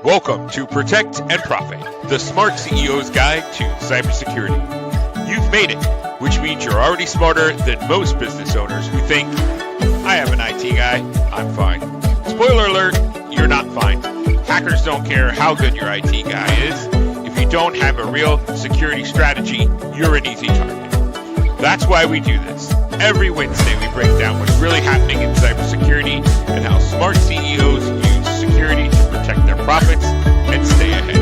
Welcome to Protect and Profit, the smart CEO's guide to cybersecurity. You've made it, which means you're already smarter than most business owners who think, I have an IT guy, I'm fine. Spoiler alert, you're not fine. Hackers don't care how good your IT guy is. If you don't have a real security strategy, you're an easy target. That's why we do this. Every Wednesday we break down what's really happening in cybersecurity and how smart CEOs use security to protect their profits and stay ahead.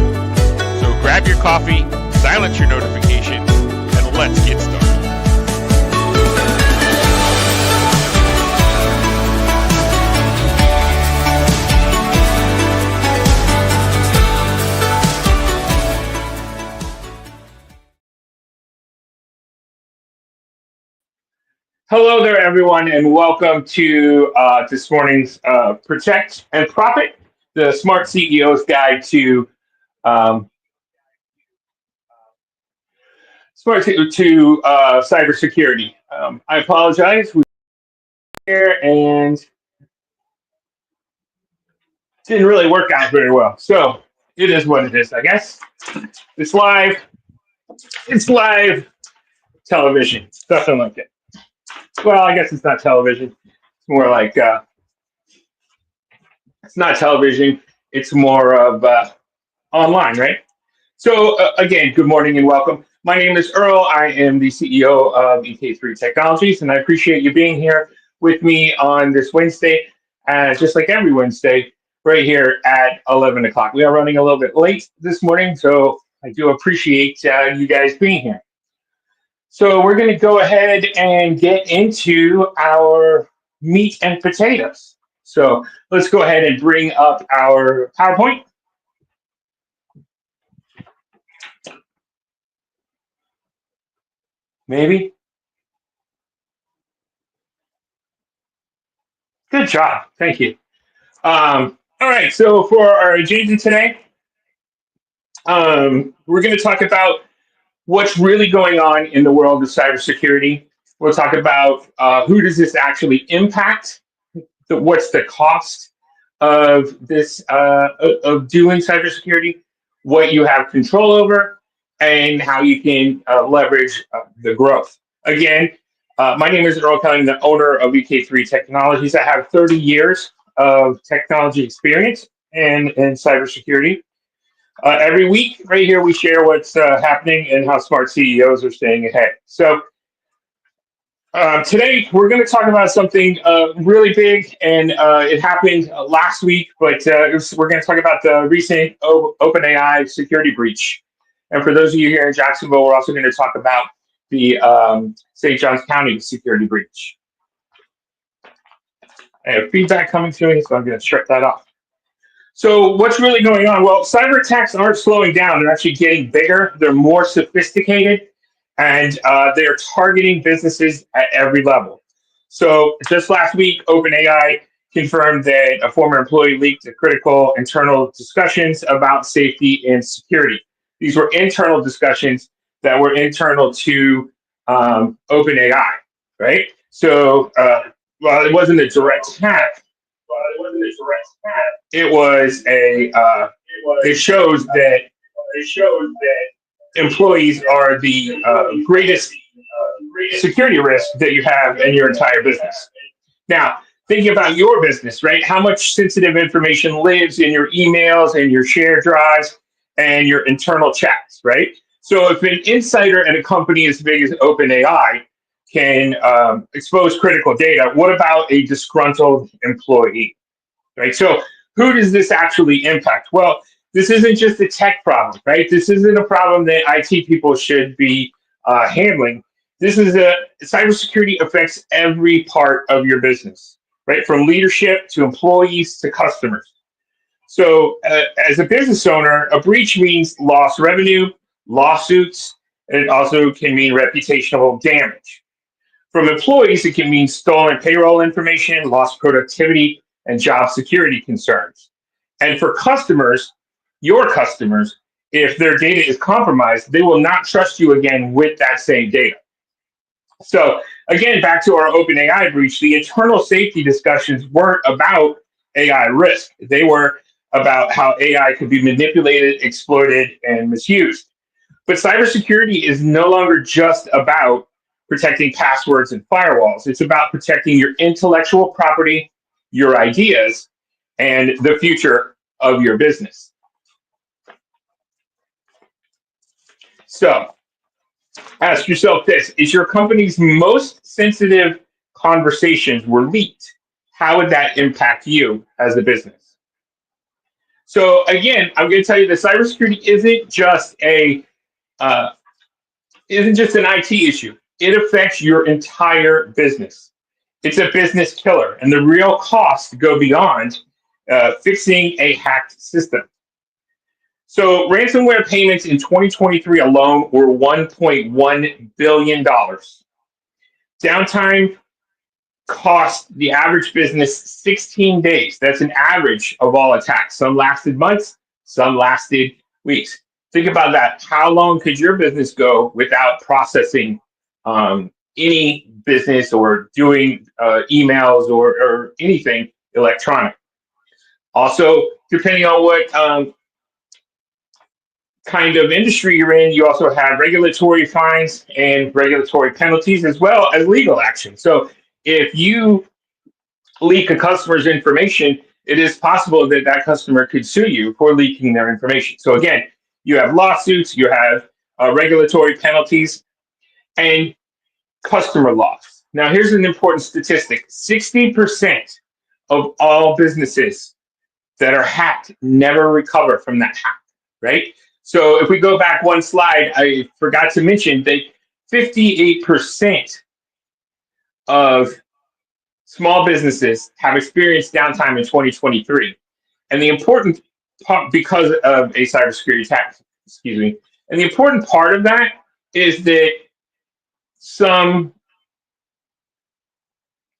So grab your coffee, silence your notifications, and let's get started. Hello there, everyone, and welcome to this morning's Protect and Profit, the Smart CEO's Guide to cybersecurity. I apologize, we're here and didn't really work out very well. So it is what it is, I guess. It's live television, something like it. Well, I guess it's not television. It's more like, it's not television. It's more of online, right? So again, good morning and welcome. My name is Earl. I am the CEO of EK3 Technologies, and I appreciate you being here with me on this Wednesday, just like every Wednesday, right here at 11 o'clock. We are running a little bit late this morning, so I do appreciate you guys being here. So we're going to go ahead and get into our meat and potatoes. So let's go ahead and bring up our PowerPoint. Maybe. Good job. Thank you. All right. So for our agenda today, we're going to talk about what's really going on in the world of cybersecurity. We'll talk about who does this actually impact, what's the cost of this of doing cybersecurity, what you have control over, and how you can leverage the growth. Again, my name is Earl Kelly, I'm the owner of EK3 Technologies. I have 30 years of technology experience in cybersecurity. Every week, right here, we share what's happening and how smart CEOs are staying ahead. So today, we're going to talk about something really big, and it happened last week, but we're going to talk about the recent OpenAI security breach. And for those of you here in Jacksonville, we're also going to talk about the St. Johns County security breach. I have feedback coming to me, so I'm going to shut that off. So what's really going on? Well, cyber attacks aren't slowing down. They're actually getting bigger. They're more sophisticated, and they're targeting businesses at every level. So just last week, OpenAI confirmed that a former employee leaked the critical internal discussions about safety and security. These were internal discussions that were internal to OpenAI, right? So while it wasn't a direct hack, it was a. It shows that employees are the greatest security risk that you have in your entire business. Now, thinking about your business, right? How much sensitive information lives in your emails and your share drives and your internal chats, right? So if an insider at a company as big as OpenAI can expose critical data, what about a disgruntled employee? Right. So who does this actually impact? Well, this isn't just a tech problem, right? This isn't a problem that IT people should be handling. This is cybersecurity affects every part of your business, right? From leadership to employees to customers. So as a business owner, a breach means lost revenue, lawsuits, and it also can mean reputational damage. From employees, it can mean stolen payroll information, lost productivity, and job security concerns. And for customers, your customers, if their data is compromised, they will not trust you again with that same data. So again, back to our OpenAI breach, the internal safety discussions weren't about AI risk. They were about how AI could be manipulated, exploited, and misused. But cybersecurity is no longer just about protecting passwords and firewalls. It's about protecting your intellectual property, your ideas, and the future of your business. So ask yourself this: is your company's most sensitive conversations were leaked? How would that impact you as a business? So again, I'm going to tell you that cybersecurity uh, isn't just an IT issue. It affects your entire business. It's a business killer, and the real costs go beyond fixing a hacked system. So ransomware payments in 2023 alone were $1.1 billion. Downtime cost the average business 16 days. That's an average of all attacks. Some lasted months, some lasted weeks. Think about that. How long could your business go without processing any business or doing emails or anything electronic? Also, depending on what kind of industry you're in, you also have regulatory fines and regulatory penalties as well as legal action. So if you leak a customer's information, it is possible that that customer could sue you for leaking their information. So again, you have lawsuits, you have regulatory penalties, and customer loss. Now, here's an important statistic: 60% of all businesses that are hacked never recover from that hack, right? So if we go back one slide, I forgot to mention that 58% of small businesses have experienced downtime in 2023. And the important part, because of a cybersecurity attack, excuse me, and the important part of that is that some,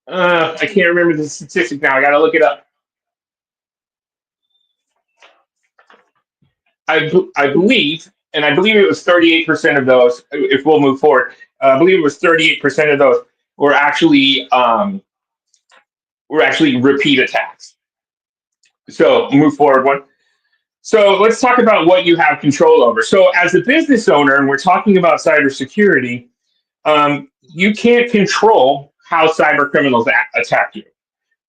I can't remember the statistic now, I got to look it up. I believe, and I believe it was 38% of those, if we'll move forward, I believe it was 38% of those were actually repeat attacks. So move forward one. So let's talk about what you have control over. So as a business owner, and we're talking about cybersecurity, you can't control how cyber criminals attack you,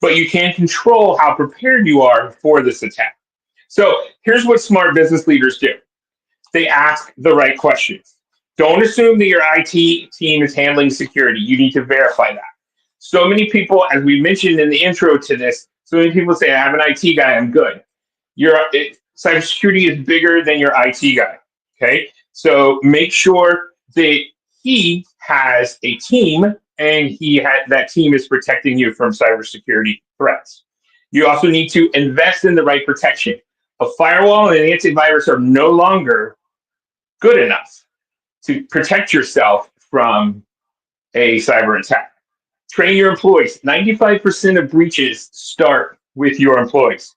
but you can control how prepared you are for this attack. So here's what smart business leaders do. They ask the right questions. Don't assume that your IT team is handling security. You need to verify that. So many people, as we mentioned in the intro to this, so many people say, I have an IT guy, I'm good. Cybersecurity is bigger than your IT guy, okay? So make sure that he has a team and that team is protecting you from cybersecurity threats. You also need to invest in the right protection. A firewall and an antivirus are no longer good enough to protect yourself from a cyber attack. Train your employees. 95% of breaches start with your employees.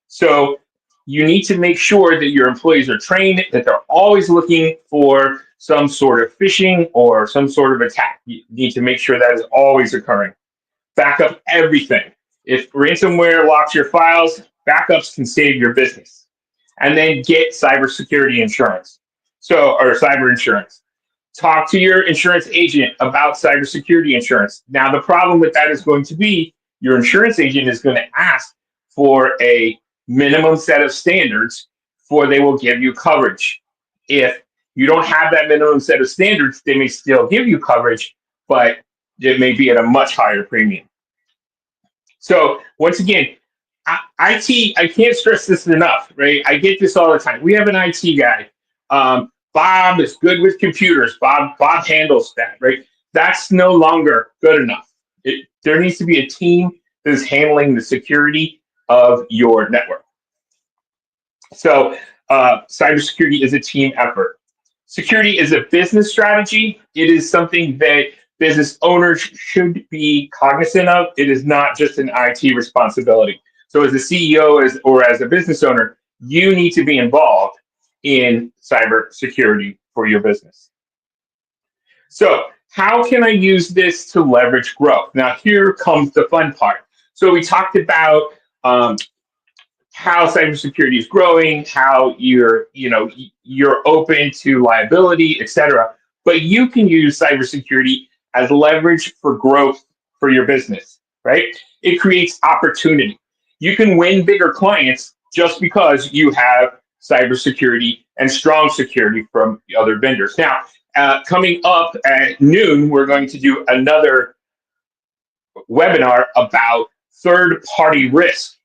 So you need to make sure that your employees are trained, that they're always looking for some sort of phishing or some sort of attack. You need to make sure that is always occurring. Back up everything. If ransomware locks your files, backups can save your business. And then get cybersecurity insurance. Or cyber insurance. Talk to your insurance agent about cybersecurity insurance. Now, the problem with that is going to be your insurance agent is going to ask for a minimum set of standards before they will give you coverage. If you don't have that minimum set of standards, they may still give you coverage, but it may be at a much higher premium. So once again, IT, I can't stress this enough, right? I get this all the time. We have an IT guy. Bob is good with computers. Bob handles that, right? That's no longer good enough. There needs to be a team that is handling the security of your network. So cybersecurity is a team effort. Security is a business strategy. It is something that business owners should be cognizant of. It is not just an IT responsibility. So as a CEO or as a business owner, you need to be involved in cybersecurity for your business. So how can I use this to leverage growth? Now, here comes the fun part. So we talked about how cybersecurity is growing, how you're open to liability, etc. But you can use cybersecurity as leverage for growth for your business, right? It creates opportunity. You can win bigger clients just because you have cybersecurity and strong security from the other vendors. Now, coming up at noon, we're going to do another webinar about third-party risk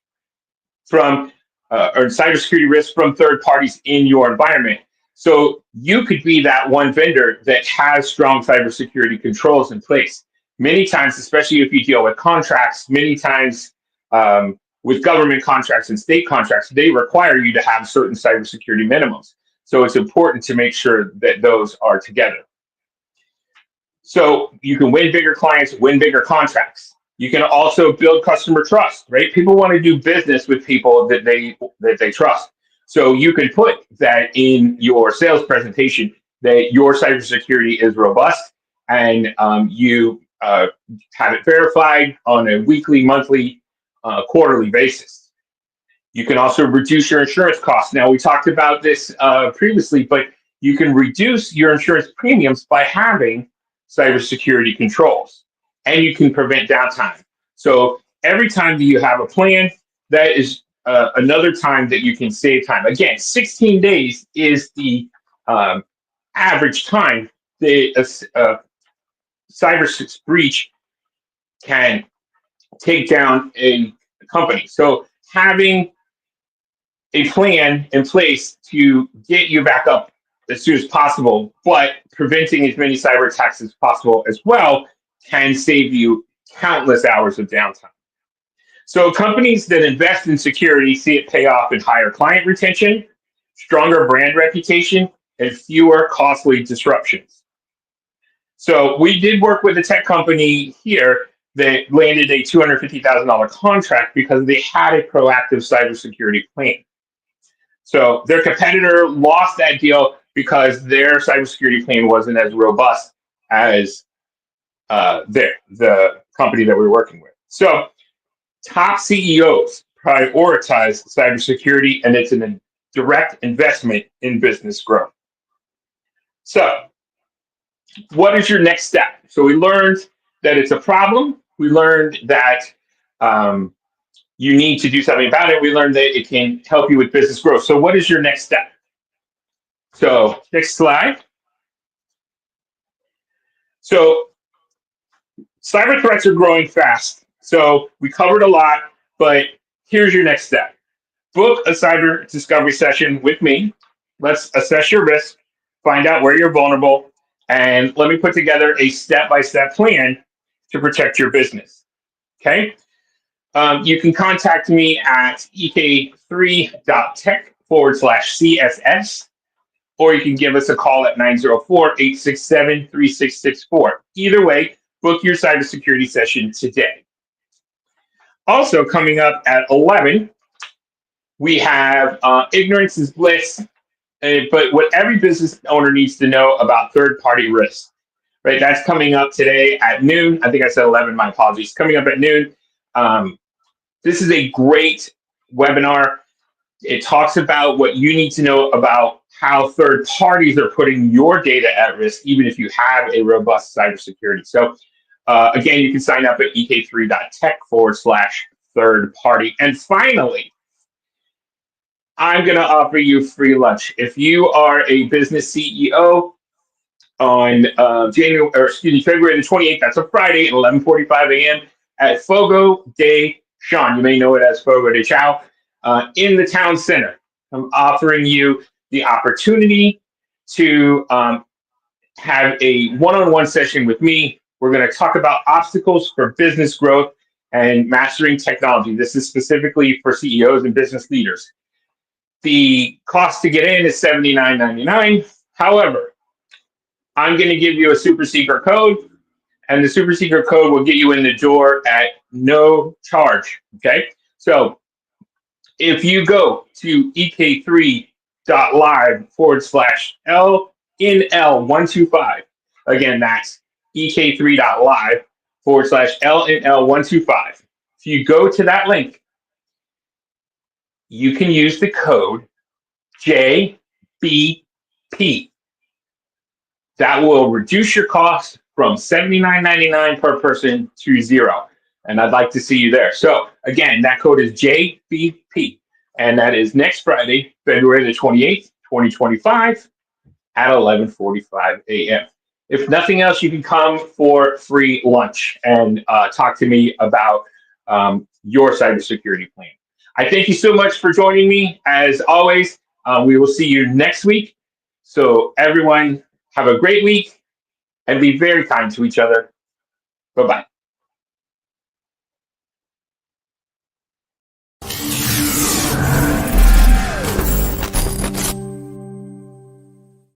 from or cybersecurity risk from third parties in your environment. So you could be that one vendor that has strong cybersecurity controls in place. Many times, especially if you deal with contracts, many times with government contracts and state contracts, they require you to have certain cybersecurity minimums. So it's important to make sure that those are together. So you can win bigger clients, win bigger contracts. You can also build customer trust, right? People want to do business with people that they trust. So you can put that in your sales presentation that your cybersecurity is robust and you have it verified on a weekly, monthly, quarterly basis. You can also reduce your insurance costs. Now, we talked about this previously, but you can reduce your insurance premiums by having cybersecurity controls, and you can prevent downtime. So every time that you have a plan, that is another time that you can save time. Again, 16 days is the average time that a cyber breach can take down a company. So having a plan in place to get you back up as soon as possible, but preventing as many cyber attacks as possible as well can save you countless hours of downtime. So companies that invest in security see it pay off in higher client retention, stronger brand reputation, and fewer costly disruptions. So we did work with a tech company here that landed a $250,000 contract because they had a proactive cybersecurity plan. So their competitor lost that deal because their cybersecurity plan wasn't as robust as the company that we were working with. So top CEOs prioritize cybersecurity, and it's a direct investment in business growth. So what is your next step? So we learned that it's a problem. We learned that you need to do something about it. We learned that it can help you with business growth. So what is your next step? So next slide. So cyber threats are growing fast. So we covered a lot, but here's your next step. Book a cyber discovery session with me. Let's assess your risk, find out where you're vulnerable, and let me put together a step-by-step plan to protect your business. Okay? You can contact me at ek3.tech/CSS, or you can give us a call at 904-867-3664. Either way, book your cybersecurity session today. Also coming up at 11, we have ignorance is bliss, but what every business owner needs to know about third-party risk, right? That's coming up today at noon. I think I said 11, my apologies. Coming up at noon. This is a great webinar. It talks about what you need to know about how third parties are putting your data at risk, even if you have a robust cybersecurity. So again, you can sign up at ek3.tech/third party. And finally, I'm going to offer you free lunch. If you are a business CEO on February the 28th, that's a Friday at 11:45 a.m. at Fogo de Chão. You may know it as Fogo de Chão in the town center. I'm offering you the opportunity to have a one-on-one session with me. We're going to talk about obstacles for business growth and mastering technology. This is specifically for CEOs and business leaders. The cost to get in is $79.99. However, I'm going to give you a super secret code, and the super secret code will get you in the door at no charge. Okay, so if you go to ek3.live/LNL125, again, that's ek3.live/LNL125. If you go to that link, you can use the code JBP. That will reduce your cost from $79.99 per person to 0. And I'd like to see you there. So again, that code is JBP. And that is next Friday, February the 28th, 2025 at 11:45 a.m. If nothing else, you can come for free lunch and talk to me about your cybersecurity plan. I thank you so much for joining me. As always, we will see you next week. So everyone, have a great week and be very kind to each other. Bye-bye.